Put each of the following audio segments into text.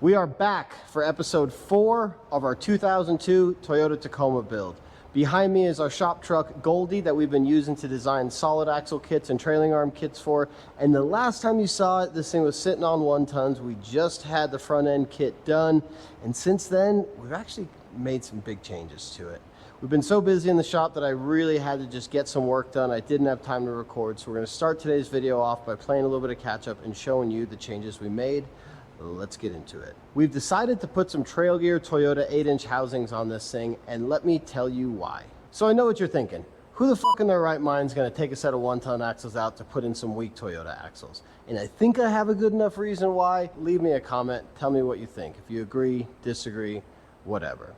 We are back for episode 4 of our 2002 Toyota Tacoma build. Behind me is our shop truck Goldie that we've been using to design solid axle kits and trailing arm kits for. And the last time you saw it, this thing was sitting on 1 tons. We just had the front end kit done. And since then, we've actually made some big changes to it. We've been so busy in the shop that I really had to just get some work done. I didn't have time to record. So we're gonna start today's video off by playing a little bit of catch up and showing you the changes we made. Let's get into it. We've decided to put some trail gear Toyota 8-inch housings on this thing, and let me tell you why. So I know what you're thinking. Who the fuck in their right mind is gonna take a set of 1-ton axles out to put in some weak Toyota axles? And I think I have a good enough reason why. Leave me a comment, tell me what you think. If you agree, disagree, whatever.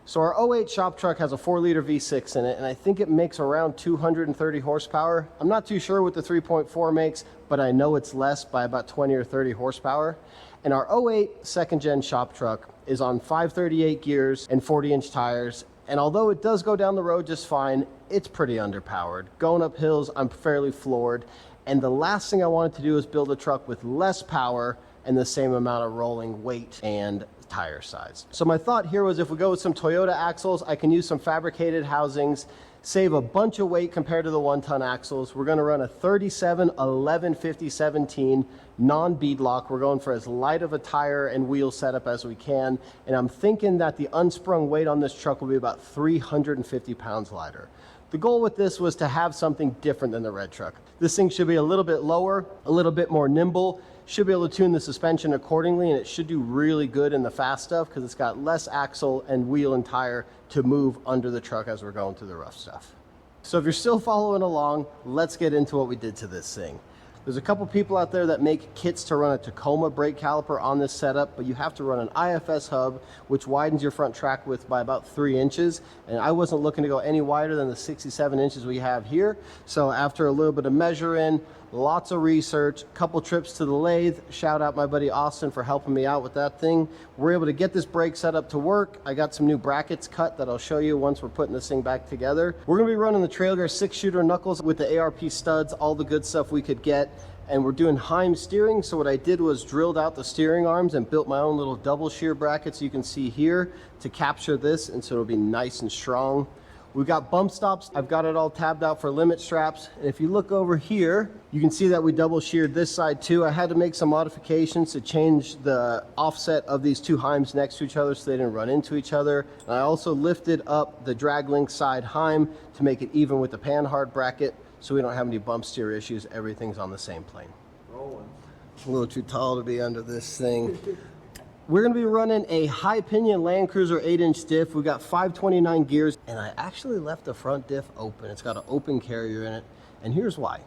So our 08 shop truck has a 4-liter V6 in it, and I think it makes around 230 horsepower. I'm not too sure what the 3.4 makes, but I know it's less by about 20 or 30 horsepower. And our 08 second gen shop truck is on 538 gears and 40-inch tires. And although it does go down the road just fine, it's pretty underpowered. Going up hills, I'm fairly floored. And the last thing I wanted to do is build a truck with less power and the same amount of rolling weight and tire size. So my thought here was if we go with some Toyota axles, I can use some fabricated housings, save a bunch of weight compared to the 1-ton axles. We're gonna run a 37 11 50 17 non-beadlock. We're going for as light of a tire and wheel setup as we can. And I'm thinking that the unsprung weight on this truck will be about 350 pounds lighter. The goal with this was to have something different than the red truck. This thing should be a little bit lower, a little bit more nimble, should be able to tune the suspension accordingly, and it should do really good in the fast stuff because it's got less axle and wheel and tire to move under the truck as we're going through the rough stuff. So if you're still following along, let's get into what we did to this thing. There's a couple people out there that make kits to run a Tacoma brake caliper on this setup, but you have to run an IFS hub, which widens your front track width by about 3 inches. And I wasn't looking to go any wider than the 67 inches we have here. So after a little bit of measuring, lots of research, couple trips to the lathe, shout out my buddy Austin for helping me out with that thing. We're able to get this brake set up to work. I got some new brackets cut that I'll show you once we're putting this thing back together. We're gonna be running the trail gear 6-shooter knuckles with the ARP studs, all the good stuff we could get. And we're doing Heim steering. So what I did was drilled out the steering arms and built my own little double shear brackets you can see here to capture this, and so it'll be nice and strong. We've got bump stops. I've got it all tabbed out for limit straps. And if you look over here, you can see that we double sheared this side too. I had to make some modifications to change the offset of these two Heims next to each other so they didn't run into each other. And I also lifted up the drag link side Heim to make it even with the panhard bracket so we don't have any bump steer issues. Everything's on the same plane. Rolling. A little too tall to be under this thing. We're gonna be running a high pinion Land Cruiser 8-inch diff. We've got 529 gears, and I actually left the front diff open. It's got an open carrier in it, and here's why.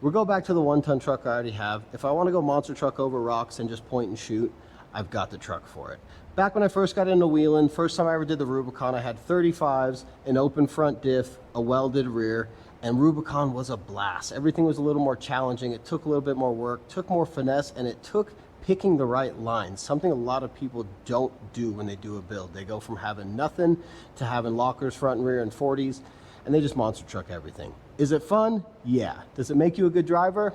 We'll go back to the 1-ton truck I already have. If I wanna go monster truck over rocks and just point and shoot, I've got the truck for it. Back when I first got into wheeling, first time I ever did the Rubicon, I had 35s, an open front diff, a welded rear, and Rubicon was a blast. Everything was a little more challenging. It took a little bit more work, took more finesse, and it took picking the right lines, something a lot of people don't do when they do a build. They go from having nothing to having lockers front and rear and 40s, and they just monster truck everything. Is it fun? Yeah. Does it make you a good driver?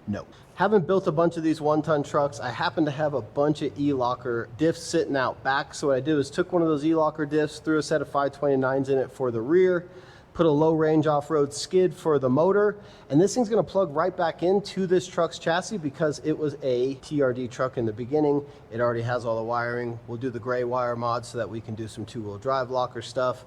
No. Haven't built a bunch of these 1-ton trucks. I happen to have a bunch of E-locker diffs sitting out back. So what I did was took one of those E-locker diffs, threw a set of 529s in it for the rear, put a low range off-road skid for the motor, and this thing's gonna plug right back into this truck's chassis because it was a TRD truck in the beginning. It already has all the wiring. We'll do the gray wire mod so that we can do some 2-wheel drive locker stuff.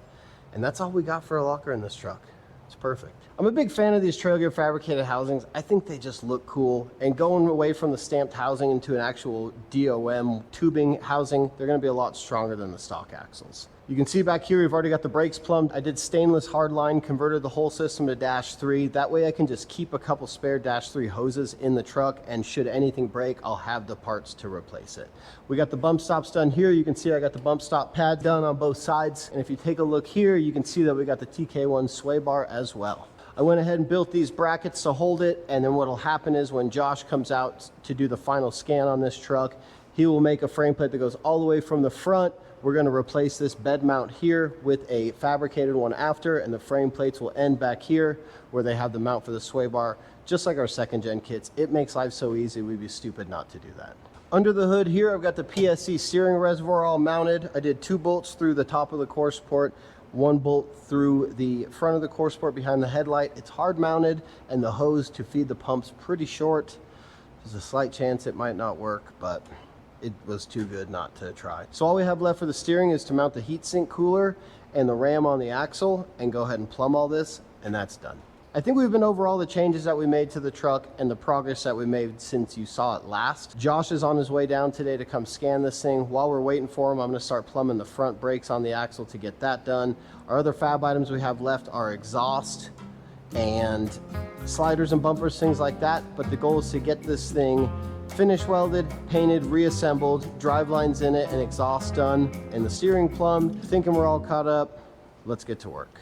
And that's all we got for a locker in this truck. It's perfect. I'm a big fan of these trail gear fabricated housings. I think they just look cool. And going away from the stamped housing into an actual DOM tubing housing, they're gonna be a lot stronger than the stock axles. You can see back here, we've already got the brakes plumbed. I did stainless hardline, converted the whole system to -3. That way I can just keep a couple spare -3 hoses in the truck, and should anything break, I'll have the parts to replace it. We got the bump stops done here. You can see I got the bump stop pad done on both sides. And if you take a look here, you can see that we got the TK1 sway bar as well. I went ahead and built these brackets to hold it, and then what'll happen is when Josh comes out to do the final scan on this truck, he will make a frame plate that goes all the way from the front. We're going to replace this bed mount here with a fabricated one after, and the frame plates will end back here where they have the mount for the sway bar, just like our second gen kits. It makes life so easy, we'd be stupid not to do that. Under the hood here, I've got the PSC steering reservoir all mounted. I did 2 bolts through the top of the core support, 1 bolt through the front of the core support behind the headlight. It's hard mounted, and the hose to feed the pump's pretty short. There's a slight chance it might not work, but it was too good not to try. So all we have left for the steering is to mount the heatsink cooler and the ram on the axle and go ahead and plumb all this, and that's done. I think we've been over all the changes that we made to the truck and the progress that we made since you saw it last. Josh is on his way down today to come scan this thing. While we're waiting for him, I'm gonna start plumbing the front brakes on the axle to get that done. Our other fab items we have left are exhaust and sliders and bumpers, things like that. But the goal is to get this thing finish welded, painted, reassembled, drive lines in it, and exhaust done, and the steering plumbed. Thinking we're all caught up. Let's get to work.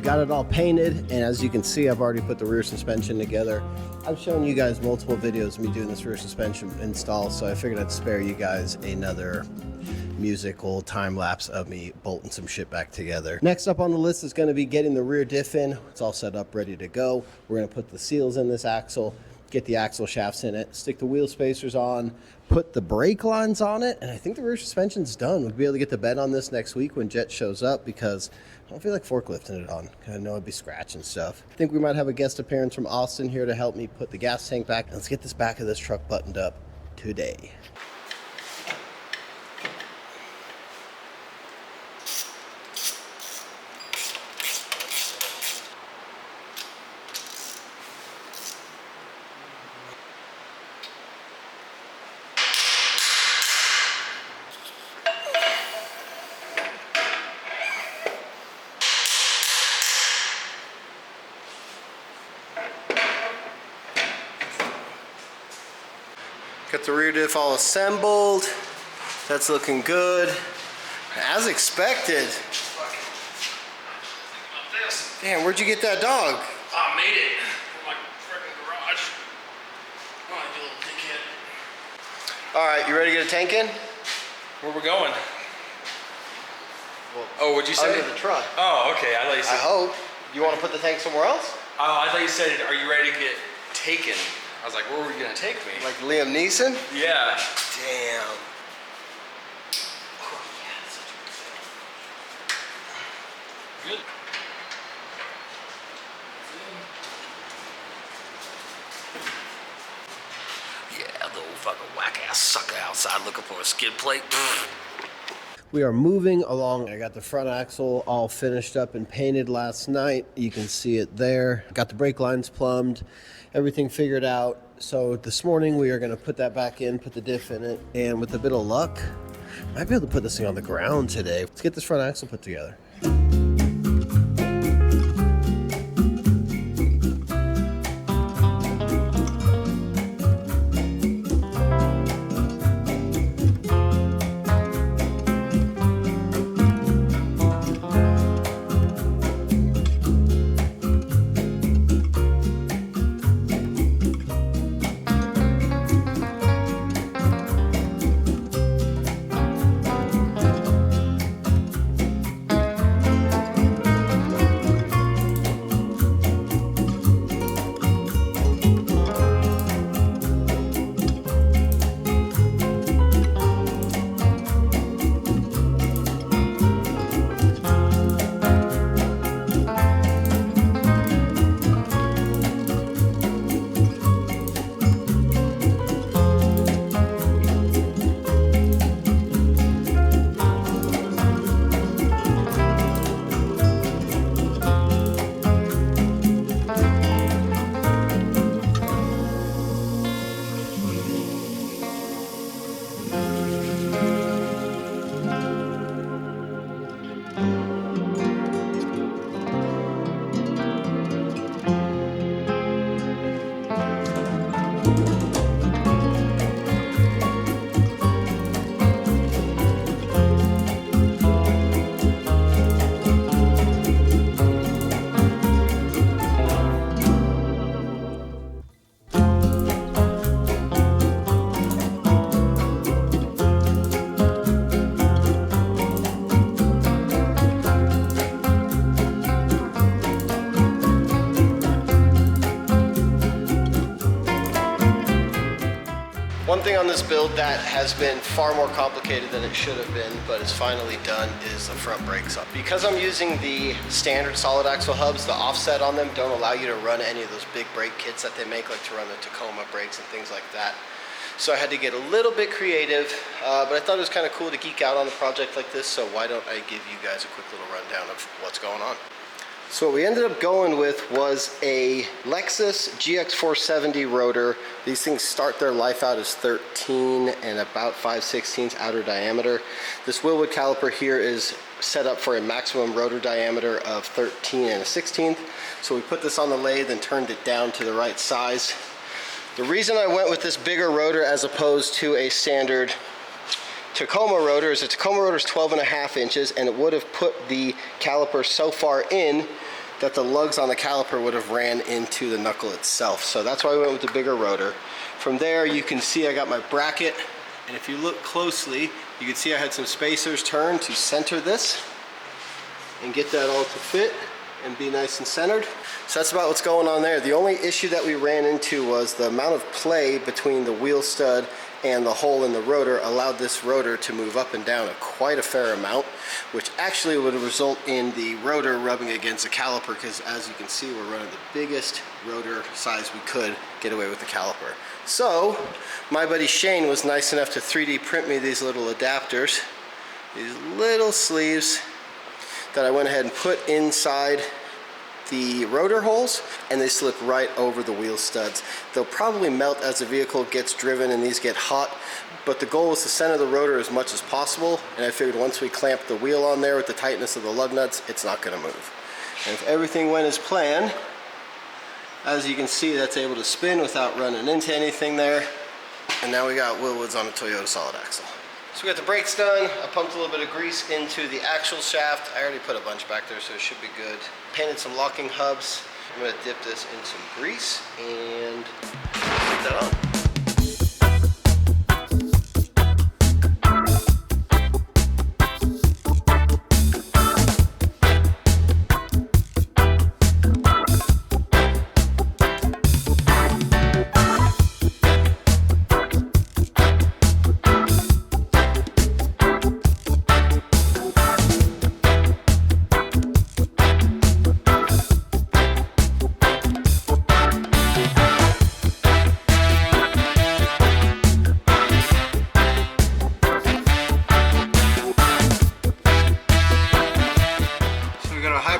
Got it all painted, and as you can see, I've already put the rear suspension together. I've shown you guys multiple videos of me doing this rear suspension install, so I figured I'd spare you guys another musical time lapse of me bolting some shit back together. Next up on the list is going to be getting the rear diff in. It's all set up, ready to go. We're going to put the seals in this axle, get the axle shafts in it, stick the wheel spacers on, put the brake lines on it, and I think the rear suspension's done. We'll be able to get the bed on this next week when Jet shows up, because I don't feel like forklifting it on. I know it'd be scratching stuff. I think we might have a guest appearance from Austin here to help me put the gas tank back. Let's get this back of this truck buttoned up today. Got the rear diff all assembled. That's looking good. As expected. Damn, where'd you get that dog? I made it in my freaking garage. Oh, you little dickhead. All right, you ready to get a tank in? Where we going? Well, Oh, what'd you say? under the truck. Oh, okay. I thought you I said. hope. You want to put the tank somewhere else? Oh, I thought you said, "Are you ready to get taken?" I was like, "Where were you gonna take me?" Like Liam Neeson? Yeah. Damn. Good. Yeah, the old fucking whack ass sucker outside looking for a skid plate. We are moving along. I got the front axle all finished up and painted last night. You can see it there. Got the brake lines plumbed, everything figured out. So this morning we are going to put that back in, put the diff in it, and with a bit of luck, I might be able to put this thing on the ground today. Let's get this front axle put together. this build that has been far more complicated than it should have been, but is finally done, is the front brakes up. Because I'm using the standard solid axle hubs, the offset on them don't allow you to run any of those big brake kits that they make, like to run the Tacoma brakes and things like that. So I had to get a little bit creative, but I thought it was kind of cool to geek out on a project like this, so why don't I give you guys a quick little rundown of what's going on. So what we ended up going with was a Lexus GX470 rotor. These things start their life out as 13 and about 5/16 outer diameter. This Wilwood caliper here is set up for a maximum rotor diameter of 13 and a 16th. So we put this on the lathe and turned it down to the right size. The reason I went with this bigger rotor as opposed to a standard Tacoma rotor is the Tacoma rotor is 12.5 inches, and it would have put the caliper so far in that the lugs on the caliper would have ran into the knuckle itself. So that's why I went with the bigger rotor. From there you can see I got my bracket, and if you look closely you can see I had some spacers turned to center this and get that all to fit and be nice and centered. So that's about what's going on there. The only issue that we ran into was the amount of play between the wheel stud and the hole in the rotor allowed this rotor to move up and down quite a fair amount, which actually would result in the rotor rubbing against the caliper, because as you can see we're running the biggest rotor size we could get away with the caliper. So my buddy Shane was nice enough to 3D print me these little adapters, these little sleeves that I went ahead and put inside the rotor holes, and they slip right over the wheel studs. They'll probably melt as the vehicle gets driven and these get hot, but the goal is to center the rotor as much as possible, and I figured once we clamp the wheel on there with the tightness of the lug nuts, it's not going to move. And if everything went as planned, as you can see, that's able to spin without running into anything there. And now we got Wilwoods on a Toyota solid axle. So we got the brakes done. I pumped a little bit of grease into the axle shaft. I already put a bunch back there, so it should be good. Painted some locking hubs. I'm gonna dip this in some grease and put that on.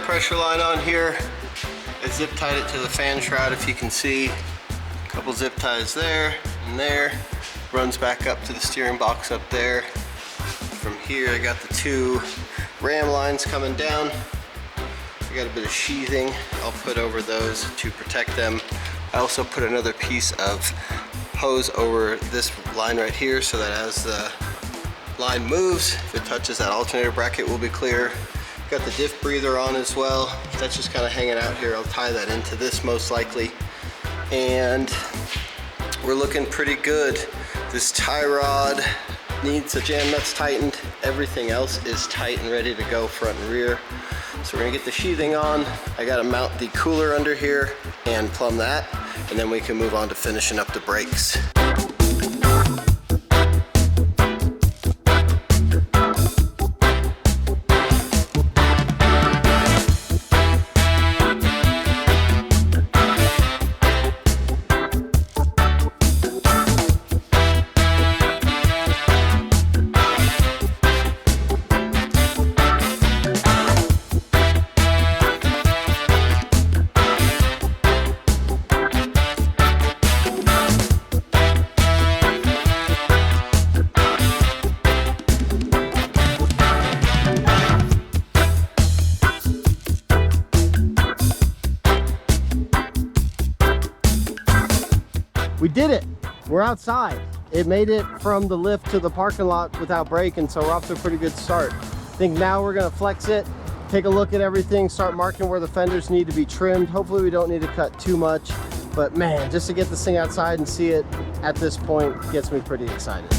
Pressure line on here. I zip tied it to the fan shroud, if you can see. A couple zip ties there and there. Runs back up to the steering box up there. From here I got the two ram lines coming down. I got a bit of sheathing I'll put over those to protect them. I also put another piece of hose over this line right here so that as the line moves, if it touches that alternator bracket, will be clear. Got the diff breather on as well. That's just kind of hanging out here. I'll tie that into this most likely. And we're looking pretty good. This tie rod needs the jam nuts tightened. Everything else is tight and ready to go front and rear. So we're gonna get the sheathing on. I gotta mount the cooler under here and plumb that. And then we can move on to finishing up the brakes. We did it. We're outside. It made it from the lift to the parking lot without braking, so we're off to a pretty good start. I think now we're gonna flex it, take a look at everything, start marking where the fenders need to be trimmed. Hopefully we don't need to cut too much, but man, just to get this thing outside and see it at this point gets me pretty excited.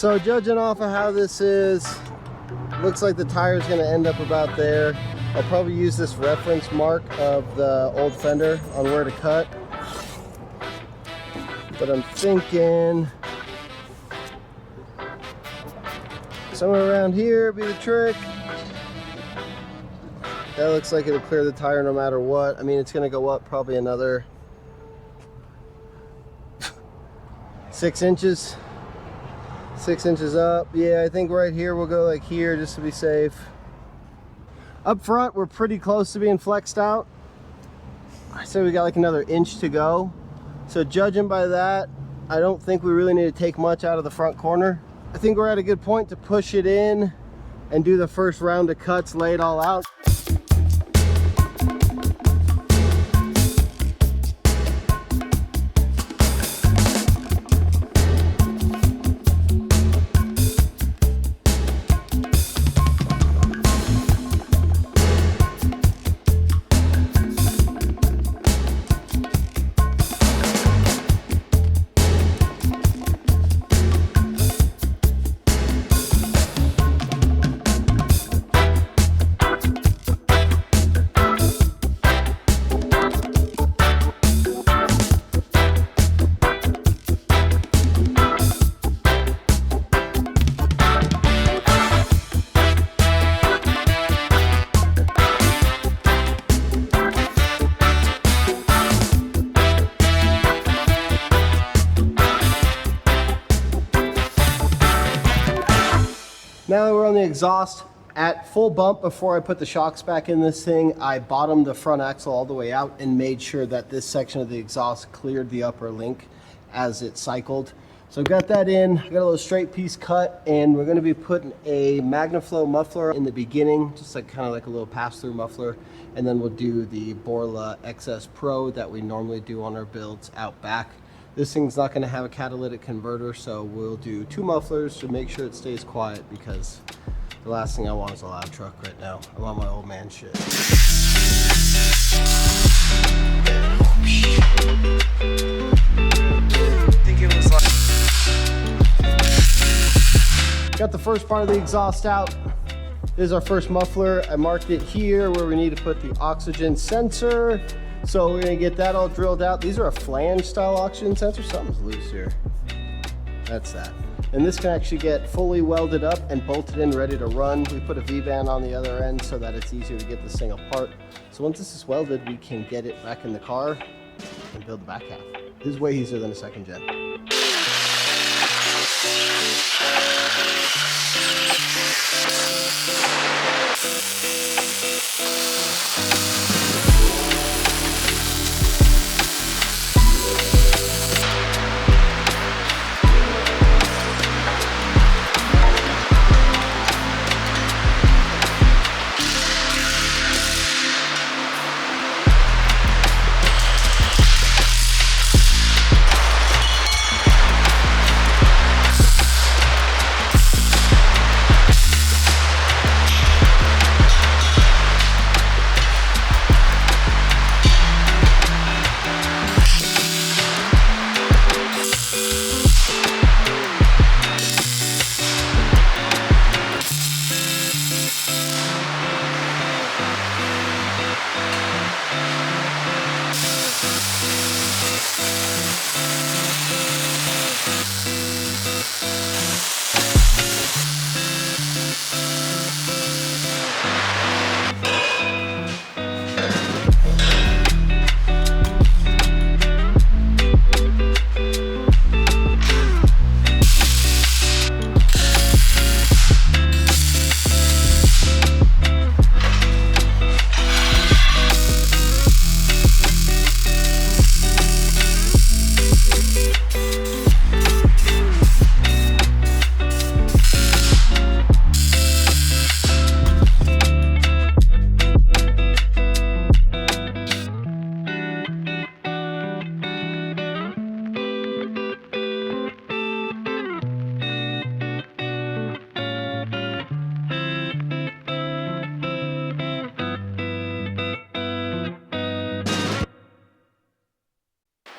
So judging off of how this is, looks like the tire is going to end up about there. I'll probably use this reference mark of the old fender on where to cut. But I'm thinking somewhere around here would be the trick. That looks like it'll clear the tire no matter what. I mean, it's going to go up probably another 6 inches. 6 inches up. Yeah, I think right here we'll go like here just to be safe. Up front, we're pretty close to being flexed out. I say we got like another inch to go. So judging by that, I don't think we really need to take much out of the front corner. I think we're at a good point to push it in and do the first round of cuts, lay it all out. Now that we're on the exhaust, at full bump before I put the shocks back in this thing, I bottomed the front axle all the way out and made sure that this section of the exhaust cleared the upper link as it cycled. So I've got that in, I got a little straight piece cut, and we're gonna be putting a MagnaFlow muffler in the beginning, just like kind of like a little pass-through muffler, and then we'll do the Borla XS Pro that we normally do on our builds out back. This thing's not going to have a catalytic converter, so we'll do 2 mufflers to make sure it stays quiet, because the last thing I want is a loud truck right now. I want my old man shit. Got the first part of the exhaust out. This is our first muffler. I marked it here where we need to put the oxygen sensor. So we're gonna get that all drilled out. These are a flange style oxygen sensor. Something's loose here. That's that. And this can actually get fully welded up and bolted in, ready to run. We put a V-band on the other end so that it's easier to get this thing apart. So once this is welded, we can get it back in the car and build the back half. This is way easier than a second gen.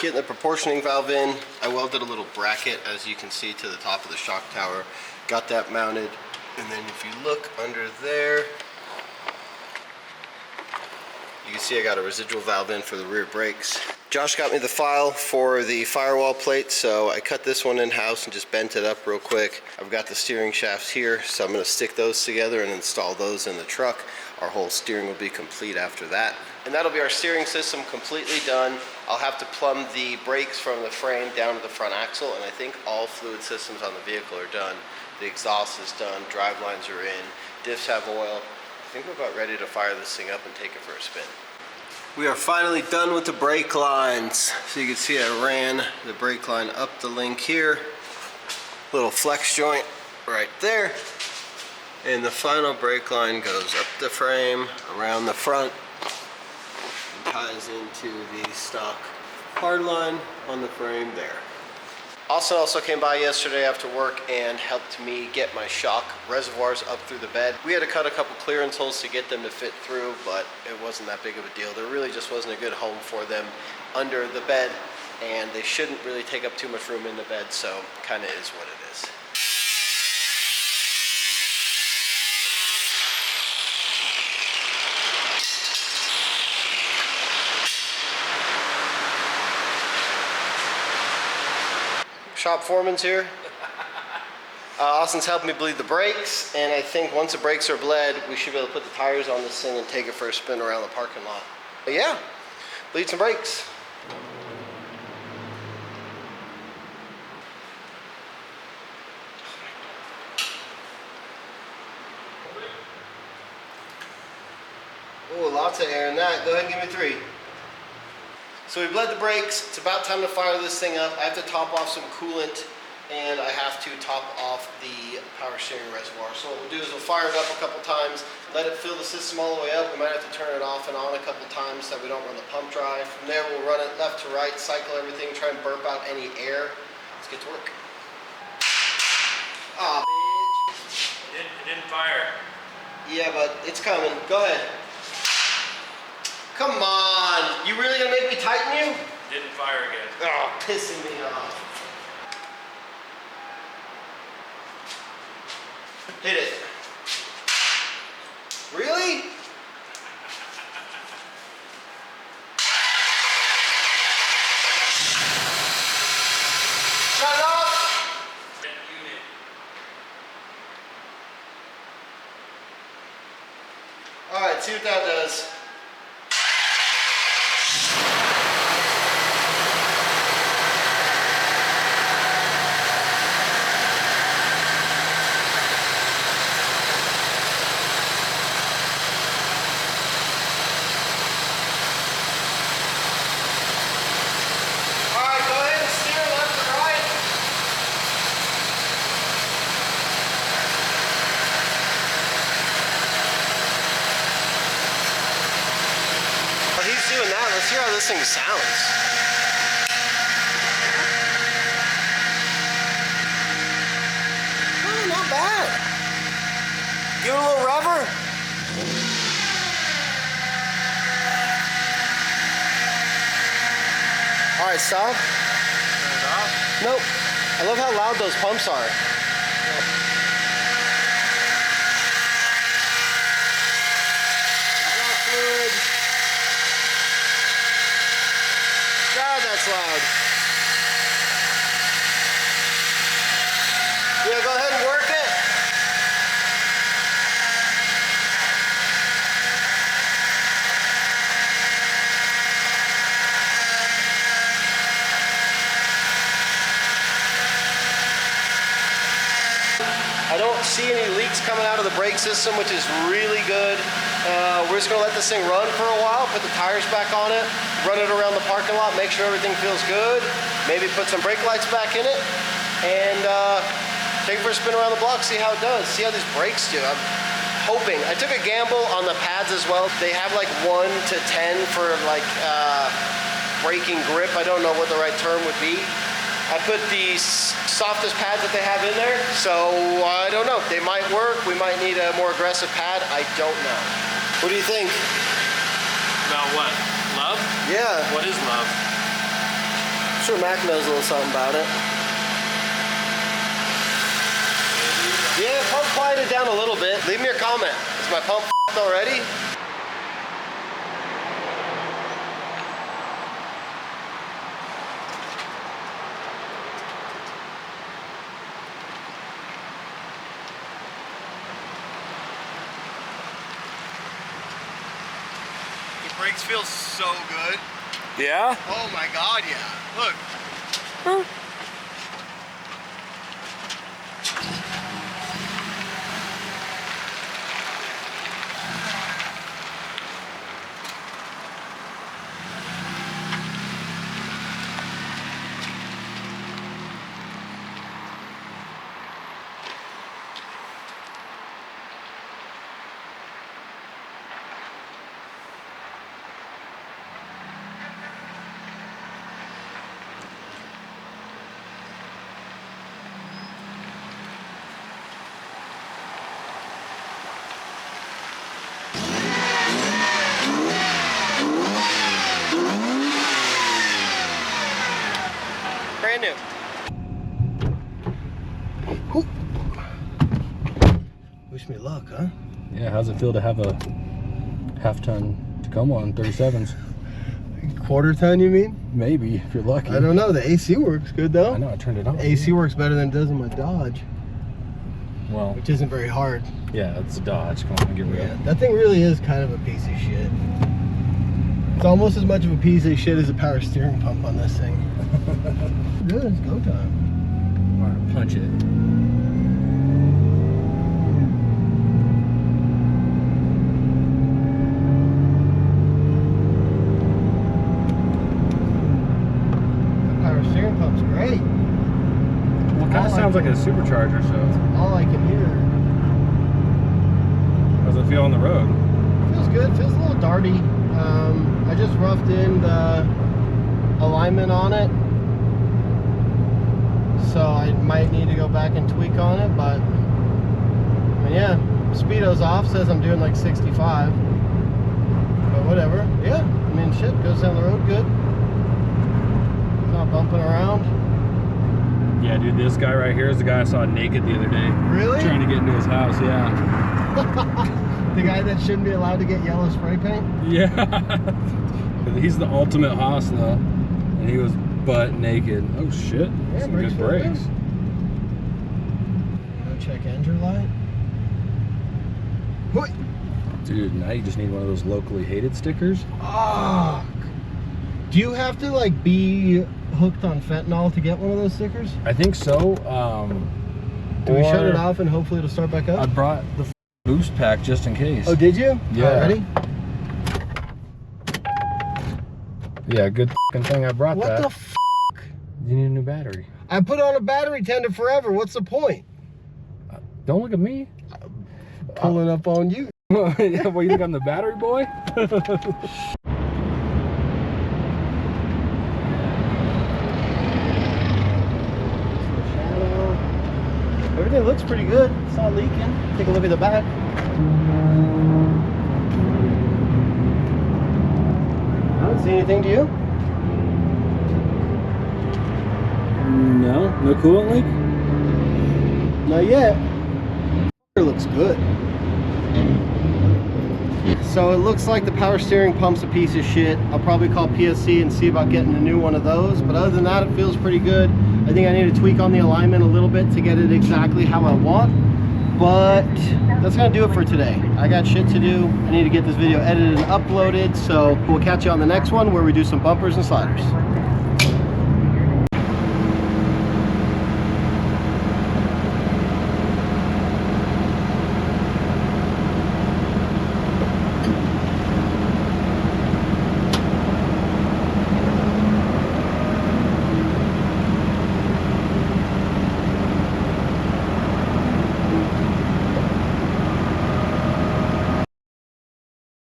Getting the proportioning valve in. I welded a little bracket, as you can see, to the top of the shock tower. Got that mounted. And then if you look under there, you can see I got a residual valve in for the rear brakes. Josh got me the file for the firewall plate, so I cut this one in-house and just bent it up real quick. I've got the steering shafts here, so I'm going to stick those together and install those in the truck. Our whole steering will be complete after that. And that'll be our steering system completely done. I'll have to plumb the brakes from the frame down to the front axle, and I think all fluid systems on the vehicle are done. The exhaust is done, drive lines are in, diffs have oil. I think we're about ready to fire this thing up and take it for a spin. We are finally done with the brake lines. So you can see I ran the brake line up the link here. Little flex joint right there. And the final brake line goes up the frame, around the front, and ties into the stock hard line on the frame there. Austin also came by yesterday after work and helped me get my shock reservoirs up through the bed. We had to cut a couple clearance holes to get them to fit through, but it wasn't that big of a deal. There really just wasn't a good home for them under the bed, and they shouldn't really take up too much room in the bed, so kind of is what it is. Shop foreman's here. Austin's helping me bleed the brakes, and I think once the brakes are bled, we should be able to put the tires on this thing and take it for a spin around the parking lot. But yeah, bleed some brakes. Oh, lots of air in that. Go ahead and give me 3. So we bled the brakes. It's about time to fire this thing up. I have to top off some coolant, and I have to top off the power steering reservoir. So what we'll do is we'll fire it up a couple times, let it fill the system all the way up. We might have to turn it off and on a couple times so that we don't run the pump dry. From there, we'll run it left to right, cycle everything, try and burp out any air. Let's get to work. Aw, bitch. It didn't fire. Yeah, but it's coming. Go ahead. Come on. You really gonna make me tighten you? Didn't fire again. Oh, pissing me off. Hit it. Really? Shut up! Unit. Alright, see what that does. Doing that, let's hear how this thing sounds. Oh, not bad. Give it a little rubber. All right, stop. Turn it off? Nope. I love how loud those pumps are. God, that's loud. Yeah, go ahead and work it. I don't see any leaks coming out of the brake system, which is really good. We're just gonna let this thing run for a while, put the tires back on it, run it around the parking lot, make sure everything feels good, maybe put some brake lights back in it, and take it for a spin around the block, see how it does, see how these brakes do. I'm hoping. I took a gamble on the pads as well. They have like 1 to 10 for like braking grip. I don't know what the right term would be. I put the softest pads that they have in there, so I don't know. They might work. We might need a more aggressive pad. I don't know. What do you think? About what? Love? Yeah. What is love? sure Mac knows a little something about it. Yeah, pump quieted down a little bit. Leave me your comment. Is my pump f***ed already? The brakes feel so good. Yeah? Oh my god, yeah. Look. Brand new. Whew. Wish me luck, huh? Yeah, how's it feel to have a half-ton Tacoma on 37s? Quarter ton, you mean? Maybe, if you're lucky. I don't know. The AC works good though. I know, I turned it on. AC works better than it does in my Dodge, Well, which isn't very hard. yeah, it's a Dodge. Come on, get real. Yeah, that thing really is kind of a piece of shit. It's almost as much of a piece of shit as a power steering pump on this thing. Good, it's go time. All right, punch it. The power steering pump's great. Well, it kind of sounds like a supercharger, so All I can hear. how's it feel on the road? Feels good, feels a little darty. I just roughed in the alignment on it, so I might need to go back and tweak on it, but I mean, yeah, speedo's off, says I'm doing like 65, but whatever. Yeah, I mean, shit, goes down the road good. Not bumping around. Yeah, dude, this guy right here is the guy I saw naked the other day. Really? Trying to get into his house, yeah. The guy that shouldn't be allowed to get yellow spray paint? Yeah. He's the ultimate hoss, though. And he was butt naked. Oh, shit. Yeah, Some brakes good feel brakes. Go check engine light. Whoosh. Dude, now you just need one of those locally hated stickers. Ah. Do you have to like be hooked on fentanyl to get one of those stickers? I think so. Do we shut it off and hopefully it'll start back up? I brought the boost pack just in case. Oh, did you? Yeah. Ready? Yeah, good thing I brought What that. the f? You need a new battery. I put on a battery tender forever. What's the point? Don't look at me. Pulling up on you. Yeah, well, you think I'm the battery boy? Everything looks pretty good. It's not leaking. Take a look at the back. I don't see anything, do you? No coolant leak? Not yet. It looks good. So it looks like the power steering pump's a piece of shit. I'll probably call PSC and see about getting a new one of those. But other than that, it feels pretty good. I think I need to tweak on the alignment a little bit to get it exactly how I want. But that's gonna do it for today. I got shit to do. I need to get this video edited and uploaded. So we'll catch you on the next one where we do some bumpers and sliders.